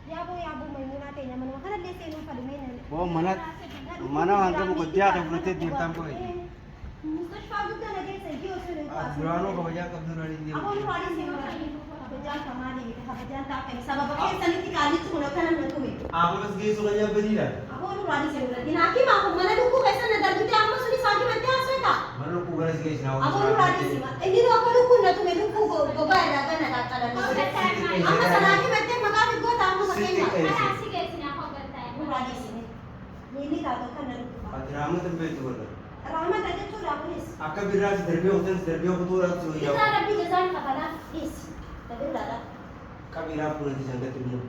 Yabo may muna tayo naman. Kana lese nung palumin. वो मना हमको मुकद्दिया तो बोलते देवता को है मुस्तशफा गुप्ता लगे सही हो सुने दुरानो का वजह कब दुरानी दी अब उन वाली से बजान कमाने के बजान ताकि सबब के सनिति काली सुनो kana न तुम्हें आप बस गए सुनया बदीला अब उन वाली से बोला दिन आकी मां को मना दुखो कैसा न दर्द ते आम सुनी साकी मत आसवे का मनो को गरज गए ना अब उन वाली से इंदी रो को दुखो न तुम्हें दुखो गोबा लगा न का करन हम सलाकी मत मगा भी गो ताम को मकेगा आसी के सिना हो करता है उन वाली से ini tahu kan dari Adrama tempe itu kan. Rahmat aja tuh rapulis. Akka biras derbe betul atau ya. Kita ada di jalan kapala is. Tapi udah ada. Kabira pun nanti jangan terima.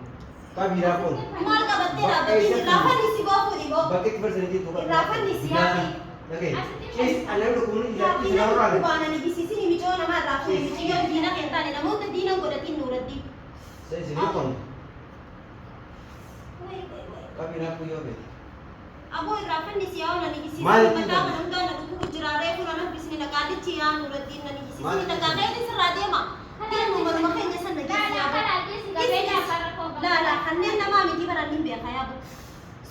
Kabira pun. Mal ka batte rabati rafa ni si bafu di bo. Bakit persen itu kan. Rafa ni si ya. Oke. Case anak udah kuning jadi sinar orang. Buana ni bisisi ni mijo nama rafa ni mijo yang dina kenta ni namun tu dina ko datin nurati. Saya sini pun. Kabira pun ya be. Abo rafa ni si ya na ni bisisi Mal mata manunda na ku kujrare ko na bisini na kadi ci ya nurati na ni bisisi na kadi ni sarade ma. Dia nomor makanya sana لا خلينا ما ميجي برا نبي خيابو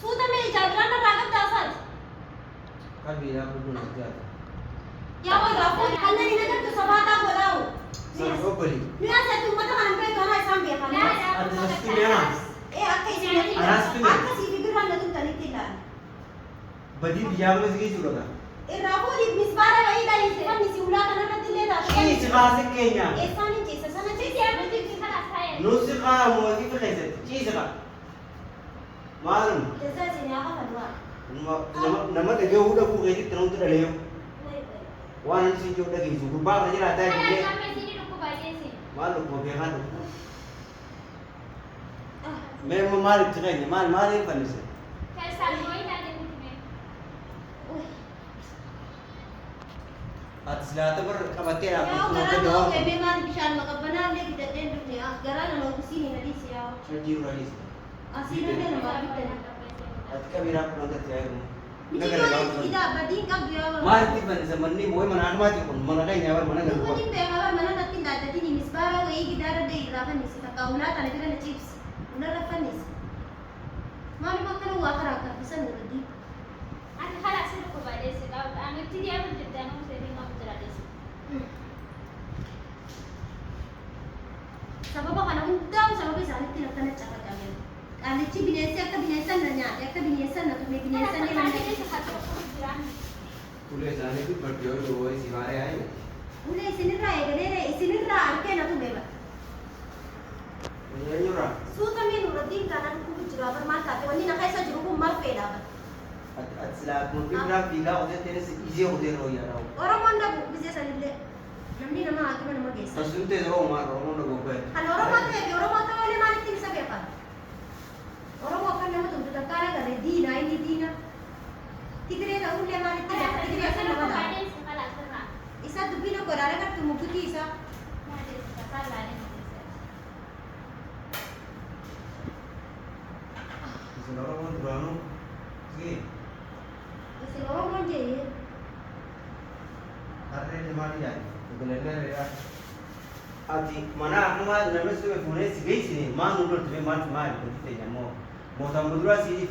سودا مي جادرانا راغب داسات Kabira pun nanti ada. يا ولد رافون خلنا نقدر تصباتا ولاو Saya beli. لا ساتو متى ما نبي كنا يسام بيا خلاص Ada satu mana? ايه اكيد سيدي اكيد سيدي بيران لتم تنيتي لا Badi bijak masih gitu kan? الرافون مسبارة بعيدة يسمى نسيولا كنا نتلي ذا Ini sekarang kayaknya. إنساني جيسا سنة جيسي أنا جيسي خلاص هاي Nusika mau kita kasih. Cisa. Malam. جزا سيني أخا فدوا Nama tega udah aku kayak terus tuh ada yang. Wah nanti sih udah gitu. Gubak aja rata gini. Malu kau biarkan. Memang malu ceritanya. Malu apa nih sih? Atas lihat berkabatin يا aku وكرا tuh تو jawab. بيبي ما بيشان مقبنا لي بدين دنيا غرانا لو بسيني نديس يا Jadi urais. أسينا دنا ما بيتنا At kabira pun nanti tiada. Jadi kalau tidak bading kau dia Mari tiba di zaman ini mau mana mati pun mana kayak nyawar mana Itu nggak pun pengawan mana nanti data ini misbara wei kita ada di rakan isi tak kau nak tadi kita chips udah rakan isi mana makan uang kerakar bisa ngerti sama apa kan undang sama bisa nanti tidak kena cakap kalian kali ci binesa nanya binesa na tu binesa ni mana Tulis sana itu berdua dua si mare aja. udah sini rai ke na tu beba Ini nyurah. suta mi nurati kanan ku jura bermata tu ni nak kaisa juru ku mal peda At sila mungkin berapa bila udah tenis easy udah roya rau. orang mana bu bisa salile namni nama aku nama gesa Maksudnya itu orang udah gue. kan orang mata oleh mana tim sabi apa orang akan nama tu takara kare ini dina tigre na ulle mana tigre akan nama dah isa tu bina ko rara kar tu mukuti isa Sila orang beranu. Sih. isi orang manje Ada yang mati ya. Sebenarnya ya. Ati mana aku mah nama sudah punya sih mah nudur tuh mah begitu ya mau tambah dua sih.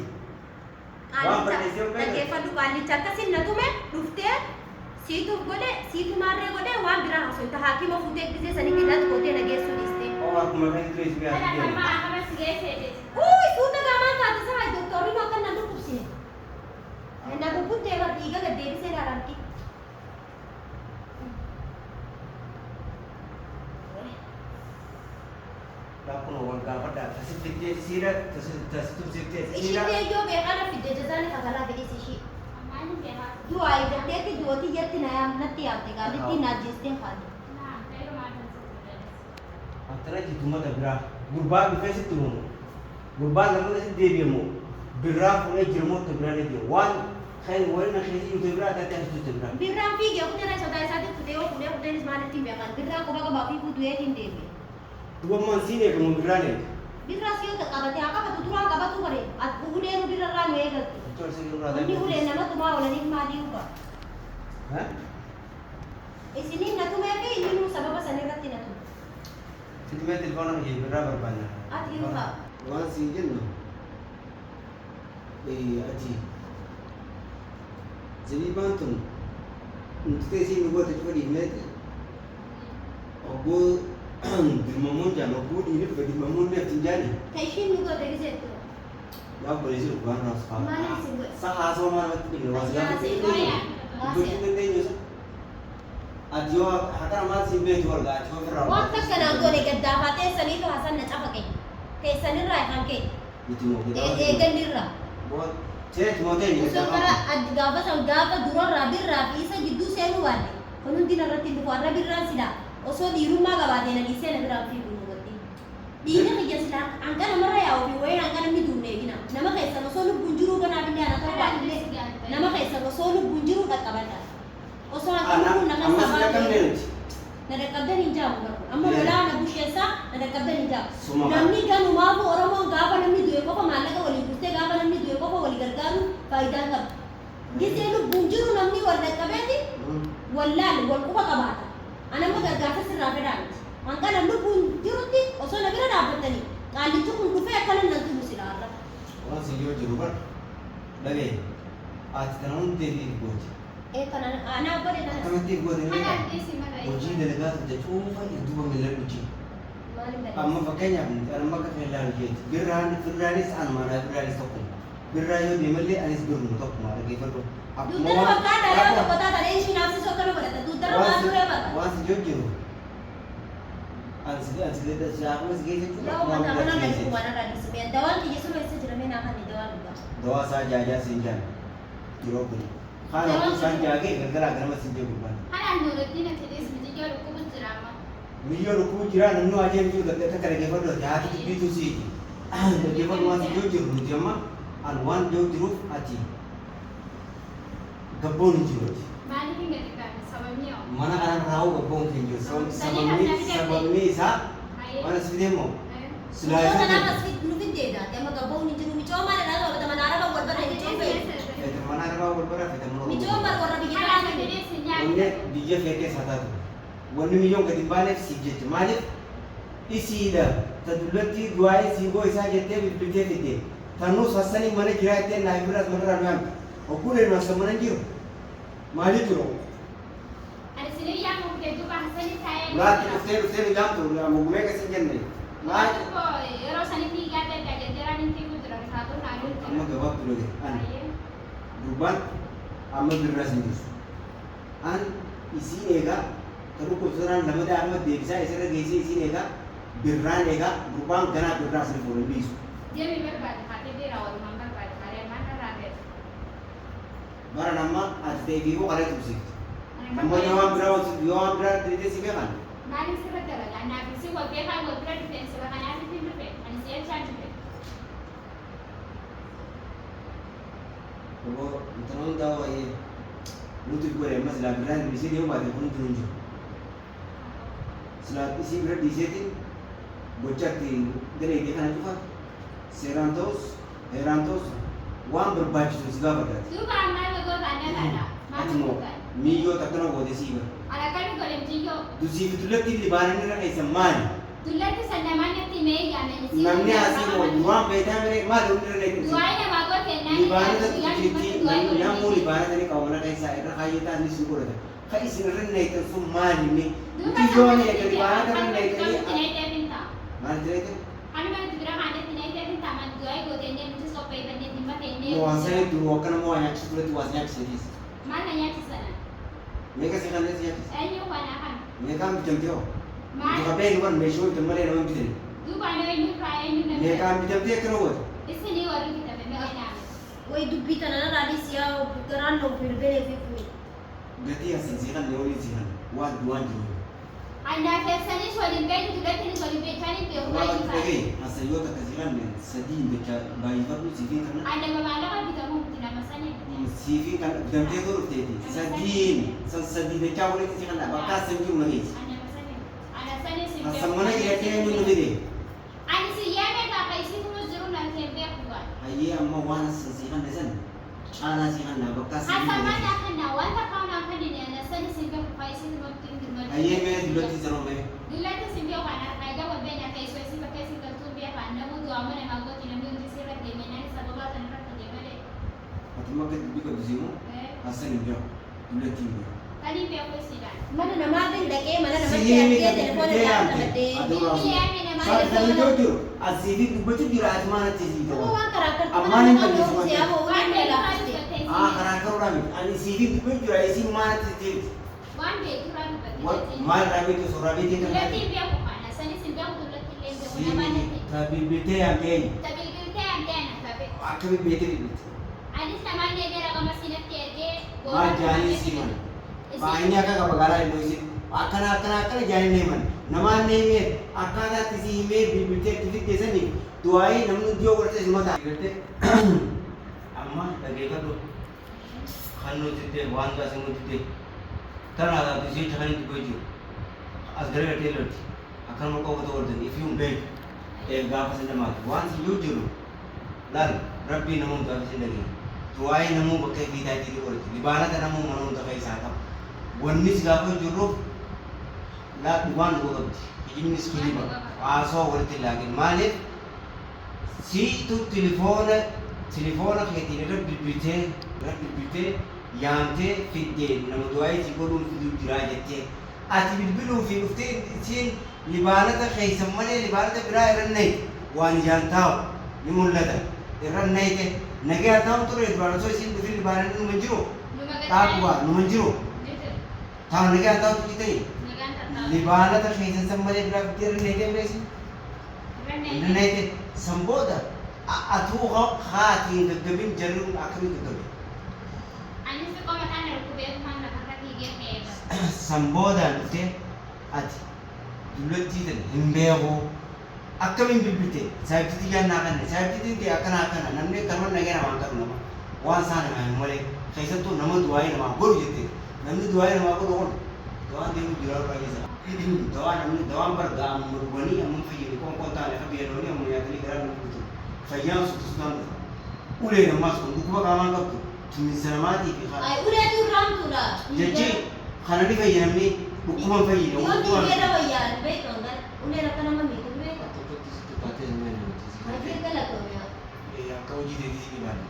Tadi Fadu kali cakap sih natu me rufte situ marre gode wan bira haso ita hakim of utek bise sani kidat kote na gesu liste Oh aku makan itu sih biasa. suta gaman kata sa hai doktor no kan nandu kupsi na ko putte ga tiga ga devi se garanti Aku mau gambar dah. Kasih fikir sirat, kasih tuh fikir ishi sirat. te jo be kana fidde jazane kagala be ishi do ai de te do ti yetti na am natti avte ga litti na jiste khadi Antara jitu mata bira. Gurba bifesi turun. Gurba namun nasi dewi mu. Bira punya jirmo tu bira ni dia. Wan kain wan nak kasi itu bira ada yang itu bira. birram fi ge ko tera sodai sate kute o kune kute nis mane tim be kan birra ko baga bapi ku duye tin devi Dua mansi ni kamu bira ni. birra siyo ta kabate aka ba tutura ka ba tu kare at ugune no birra ra me ga Betul sih lu ada. ni ule na tuma wala ni ma di uba Hah? isini na tu me ke ini nu sababa sane ratti na tu Itu mah telepon lagi bira berbanyak. at iu ka waan siin jennu ati zabiibaan tun nuti isiin nu goota cufa dhiifneeti obboo dirmamuun jaan obboo dhiini dhufe dirmamuun neeftin jaani Kaishin nu goota giseetu. yaa boleessi dhugaan raas Maali isin godhe? sa haasoo maalumatti dhibne waas gaafa Haasee dubbachuu dandeenyu isa ati yoo hakana maal siin beektu walgaa ati yoo firraa Waan takkanaan goone gaddaafa teessaniitu hasan na cafaqe. Teessanirraa kan ka'e. miti moo Eeganirraa. seet mooteen Osoo gara gaafa durarraa birraa fi isa gidduu seenuu baadde. Kun hundi narratti dhufu har'a birraan silaa. Osoo dhiirummaa qabaatee na dhiisee na biraan fi bunu godhe. Dhiirri kiyya silaa hanga namarra yaa'uu fi wayii hanga namni duunee gina. Nama keessan osoo lubbuun jiruu ganaaf illee ana ta'uu baadhillee nama keessan osoo lubbuun jiruu qaqqabadha. Osoo hanga lubbuun nama sabaa na dhaqqabdan hin jaabu garuu amma lolaa na busheessaa na dhaqqabdan hin jaabu. Namni ganumaafu Oromoon gaafa namni du'e qofa maallaqa walii guuttee gaafa namni du'e qofa walii gargaaru faayidaa qaba. Gisee lubbuun jiru namni wal dhaqqabeeti wallaal wal quba qabaata. Ana amma gargaarsa sirraa fedhaa miti. Hanqana lubbuun jirutti osoo na bira dhaabbatanii qaallichi kun dhufee akkana nan tumu silaa irra. waan siin yoo jiru bar dhabee ati kana hundee gooti Kana anaa godhe kana akkamittiif goote hojii dalagaa turte cuunfa duuba miilan hojii amma fakkeenyaaf amma akka feellaan hojeeti birraanis anumaadhaa birraanis tokko birraa yoo deemallee anis birru tokkuma dhaggeeffadhu duudara fakkaata yoo tokko taata leensi naafsisoo akkana godhata duudara waan turee bakka. waan si yoo jiru ansi shaakumas geessetti Yoo mana mana gadi waan irraa dhiisime dawaan kiyya suma isa jiramee naa kan dawaa dhugaa. dawaa isaa jaajaa siin jaan yeroo kun haala isaan jaagee gargaraa garama siin jee gurbaan miyyoo dhukkuu jira namni waa jeen jiru akka dhaggeeffadhu ati haati dubbiitu siiti dhaggeeffadhu waan si yoo jiru nuti amma an waan yoo jiruuf ati gabboon hin jiru mana kanaan raawwu gabboon hin jiru sababni isaa mana si fidee moo silaa Yoo isa kanaaf as nu fiddeedha amma gabboon hin jiru micooma mana dhaa qabata mana araba wal bara micooma fete mana arabaa wal bara fete mana micooma warra biyya wanne biyya fee keessaa taatu wanni miyyoon gadi baaneef siif jecha maaliif isiidha ta dullatti du'aa'ee siigoo isaa jettee bilbiltee fidde tannuus hassanii mana jiraa jettee naa biraas manarraa nu yaamte ogguu dheenu hassa mana jiru maaliif jiru laatti dhuftee nu yaamtu muggumee kasin jenne maal amma gabaabtu loge an gurbaan amma birraas hin jirtu an isii eegaa ta dhukkubsataan lama daa'ima deebisaa isirra geessee isiin eegaa birraan eegaa gurbaan ganaa birraas ni fuudhan dhiisu baran amma ati ta'e fiiguu qaree tubsiiftu amma yoo waan biraa dirite si beekan Obo, intano daw ay nuti ko rin mas labi lang di sini umate kung tunjo. Sila isi berat di sini bocak di dari dia kan juga Serantos, wan berbaju tu segala pada. Atmo, miyo tak kena buat desi ber. Tu si betul betul di barang ni rakyat seman. Namanya asing mau dua beda mereka malu mereka. Libaran itu cuci, namun libaran ini kau mana kayak saya, rakyat itu anies syukur ada. Kayak isinya itu semua ini. Tujuan ya ke libaran kan naik ini. Mana itu? Muasanya itu akan mau ayak sulit muasanya sedih. Mereka sih kan dia sih. Mereka macam tu. Jika pengen kan mesut teman yang orang itu. Mereka macam dia kena buat. Woi dubbi tanana radis ya ukuran lo firbele fifu. Gati asin sih kan leoni sih kan. Wah dua juta. Anda fesani soalin bayi tu dah kini soalin bayi cani pe Wah tu pergi. Asal yo tak kasih kan sedih baca bayi baru CV kan. Anda memang kan kita mau tidak masanya. CV kan dan dia tu tadi. Sedih baca boleh sih kan. Bakas sendiri lagi. Anda masanya. Anda sana sih. Asal mana kira-kira yang mana dia? Anda sih ya mereka kaisi terus jeruk nanti dia buat. Ayah amma wana sih kan desan. Ana sih kan bakas. Asal mana kan nawan tak kau nak kan ini anda sana sih dia kaisi terus Ayah mana dulu ti zero me. Dulu tu sih dia kan ada kaida buat banyak kaisi sih pakai sih tentu dia kan. Namun tu aman emang amma ka dubbi ka dusimu asani biyo dullatti biyo Mana namaatiin dhaqee mana namatti siimi argee ka telefoona dubbitee irraa yaamte fudhatee. kan iddoo jiru asiifi dubbatu jira ati maanatti sii Kuma ta'u waan karaa kartu Ammaan mana hin namaa balleessu yoo waan siyaaboo waan inni laaffiste. karaa karuudhaa miti ani siifi dubbatu jira isiin maanatti sii maal raabite osoo raabite kan siimi ka bilbiltee yaamte eenyu akka bilbiltee bilbilte maal jaanii siiman baay'inni akka qaba garaa iddoo isin akkana jaanii neeman namaan neemee akkaataatti si himee bilbiltee itti fiddeessanii du'aayii namni dhiyoo godhatee si mataa galtee amma dhageeffadhu kan nuti itti waan gaasi nuti itti tanaa taatu ishee chakanii dubbee jiru as gara galtee lolti akkanuma qofatu wardan ifiyuun beeku gaafa sin dhamaatu waan si yoo jiru laal rabbii namuu gaafa sin dhageenya du'aayii namuu bakka fiitaa itti godhati libaanata namuu mana hunda keessaa qaba wannis gaafa jirruuf laa dhugaan dhuguu qabdi ijinnis kiliba haasawaa walitti laaqin maaliif siitu telefoona keetiin irra bilbiltee yaamtee fiddee nama du'aayii si godhuun fiduu jiraa jettee ati bilbiluu fi dhuftee isiin libaanata keessan malee libaanata biraa irra nayte waan ijaan taa'u ni mul'ata irra nayte nagaa taa'u ture duraan osoo isiin dhufin libaanata numa jiru taa'uwaa numa jiru taa'u nagaa taa'u tuki ta'e libaanata keessan san malee biraa fiddee irra nayte beeksi irra nayte san booda atuu haatiin gaggabin jarruun akkamii gaggabe san boodaan dhuftee ati dullattii hin beeku akkamiin bilbilte saayibtitii yaannaa kanne saayibtitiin ta'e akkana namni akkama nagee namaan qabu nama waan isaa namaa hin malee keessattuu nama du'aayii namaa godhu jettee namni du'aayii namaa godhu kun dawaan deemu jira baay'eessa dawaan bargaa amma dhuganii amma fayyadu qoonqoon taane akka beelloonii amma nyaatanii garaa nama guutu fayyaan sutustaan dhufa ulee namaas kun dhukkuba qaamaan qabdu tuminsa namaatii fi Ay, uleetu raamtuudha. jechi kana ni fayyadamni dhukkuban fayyadamu Yoo duubeera wayyaan beekamu uleen akka nama miidhu beeka. Matii galatoomiyaa. akka hojii teetisii dhibaadha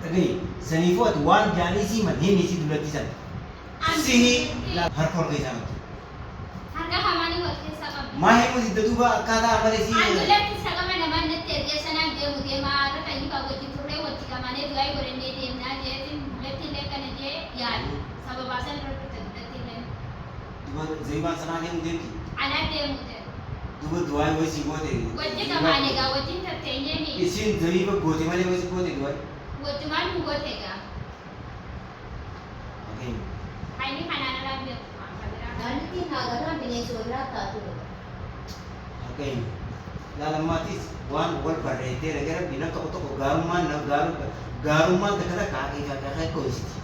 dhagaye saniifuu ati waan jaanisii manneen isii dullatti sana sihi harka ol keessaa qabdu maa himu sidda duuba akkaataa amalee sii duba zaybaan sanaa deemu deemti duba du'aay wayisii goote isiin zayiba goote malee wayisii goote du'aay Gaanitiin haagaraan bineensoo biraa taatudha. Again, laalamaatis waan wal barreessee gara bina tokko tokko gaarummaan takka kaakee koositi.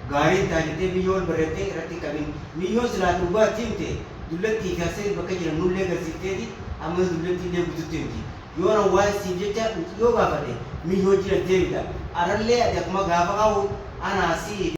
Gaariin taajatee biyyoon barreessee irratti qabin biyyoon silaa dhugaatti himte dullattii kaasee bakka jiran nullee agarsiifteeti amma dullattii illee guututti himti. Yoo na waa siif jecha yoo gaafate miyyoo jira deebita. Arallee ati akkuma gaafa qabu anaa si